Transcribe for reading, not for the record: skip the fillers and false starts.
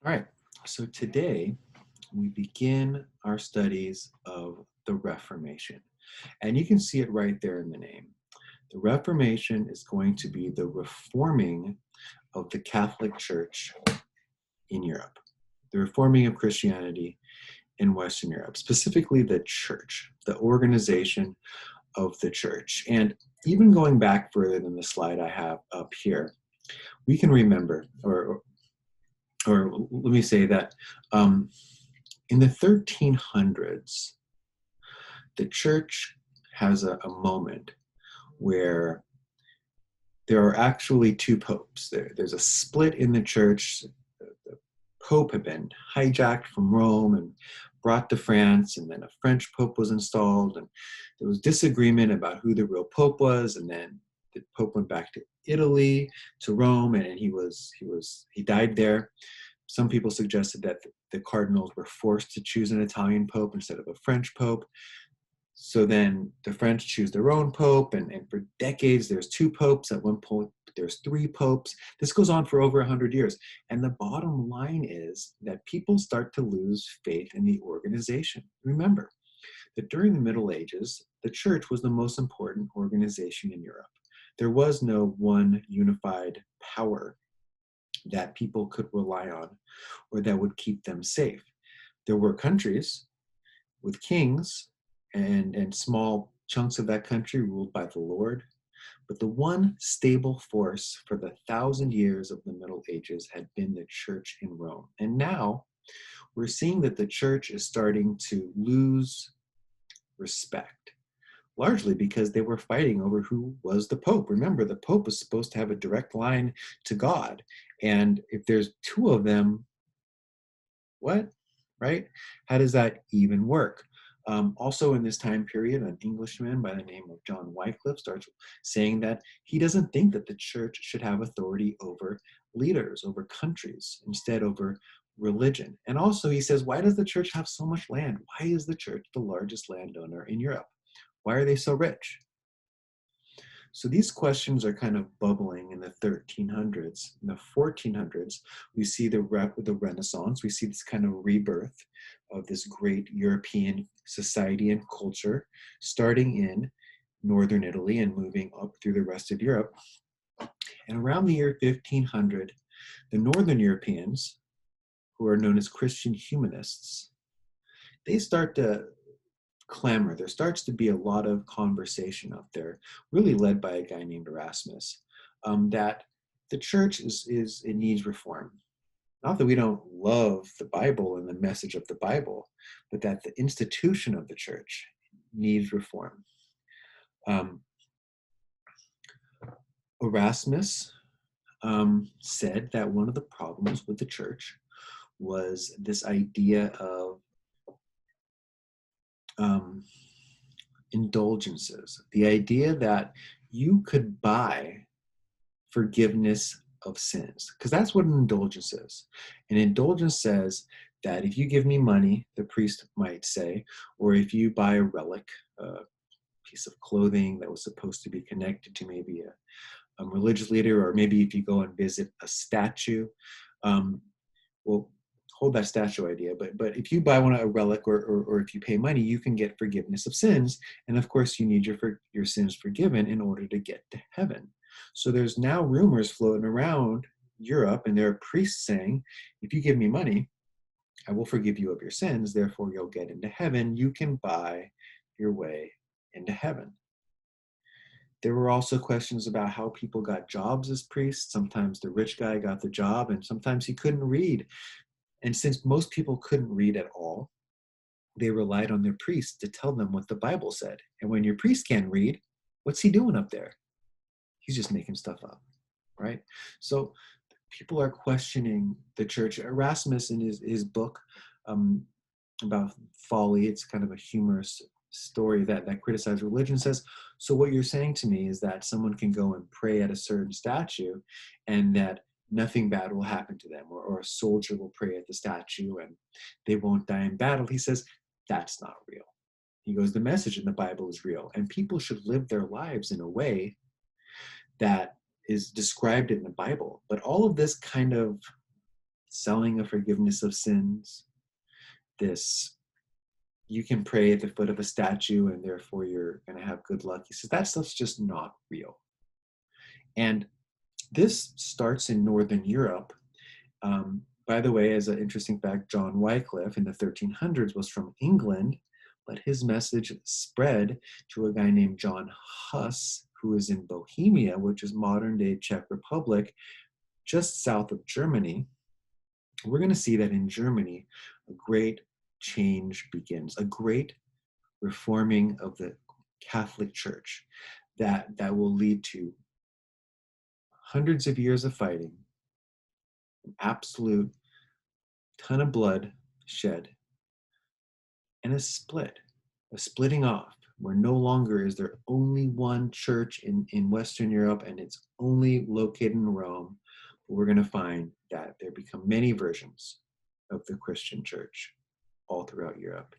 All right, so today we begin our studies of the Reformation. And you can see it right there in the name. The Reformation is going to be the reforming of the Catholic Church in Europe, the reforming of Christianity in Western Europe, specifically the church, the organization of the church. And even going back further than the slide I have up here, we can remember, or let me say that in the 1300s, the church has a moment where there are actually two popes. There's a split in the church. The pope had been hijacked from Rome and brought to France, and then a French pope was installed, and there was disagreement about who the real pope was, and then the pope went back to Italy, to Rome, and he died there. Some people suggested that the cardinals were forced to choose an Italian pope instead of a French pope. So then the French choose their own pope, and for decades there's two popes. At one point there's three popes. This goes on for over 100 years. And the bottom line is that people start to lose faith in the organization. Remember that during the Middle Ages, the church was the most important organization in Europe. There was no one unified power that people could rely on or that would keep them safe. There were countries with kings and small chunks of that country ruled by the Lord. But the one stable force for the 1,000 years of the Middle Ages had been the church in Rome. And now we're seeing that the church is starting to lose respect, largely because they were fighting over who was the Pope. Remember, the Pope was supposed to have a direct line to God. And if there's two of them, what? Right? How does that even work? Also, in this time period, an Englishman by the name of John Wycliffe starts saying that he doesn't think that the church should have authority over leaders, over countries, instead over religion. And also, he says, why does the church have so much land? Why is the church the largest landowner in Europe? Why are they so rich? So these questions are kind of bubbling in the 1300s. In the 1400s, we see the Renaissance. We see this kind of rebirth of this great European society and culture, starting in northern Italy and moving up through the rest of Europe. And around the year 1500, the northern Europeans, who are known as Christian humanists, they start to clamor. There starts to be a lot of conversation up there, really led by a guy named Erasmus, that the church it needs reform. Not that we don't love the Bible and the message of the Bible, but that the institution of the church needs reform. Erasmus said that one of the problems with the church was this idea of indulgences, the idea that you could buy forgiveness of sins, because that's what an indulgence is. An indulgence says that if you give me money, the priest might say, or if you buy a relic, a piece of clothing that was supposed to be connected to maybe a religious leader, or maybe if you go and visit a statue, well, hold that statue idea, but if you buy a relic, or if you pay money, you can get forgiveness of sins. And of course, you need your sins forgiven in order to get to heaven. So there's now rumors floating around Europe, and there are priests saying, if you give me money, I will forgive you of your sins, therefore you'll get into heaven. You can buy your way into heaven. There were also questions about how people got jobs as priests. Sometimes the rich guy got the job, and sometimes he couldn't read. And since most people couldn't read at all, they relied on their priest to tell them what the Bible said. And when your priest can't read, what's he doing up there? He's just making stuff up, right? So people are questioning the church. Erasmus, in his book about folly, it's kind of a humorous story that criticized religion, says, so what you're saying to me is that someone can go and pray at a certain statue and that nothing bad will happen to them, or a soldier will pray at the statue and they won't die in battle. He says, that's not real. He goes, the message in the Bible is real, and people should live their lives in a way that is described in the Bible. But all of this kind of selling of forgiveness of sins, this you can pray at the foot of a statue and therefore you're going to have good luck. He says that stuff's just not real. And this starts in Northern Europe. By the way, as an interesting fact, John Wycliffe in the 1300s was from England, but his message spread to a guy named John Huss, who is in Bohemia, which is modern-day Czech Republic, just south of Germany. We're going to see that in Germany, a great change begins, a great reforming of the Catholic Church that will lead to hundreds of years of fighting, an absolute ton of blood shed, and a splitting off, where no longer is there only one church in Western Europe and it's only located in Rome. But we're going to find that there become many versions of the Christian church all throughout Europe.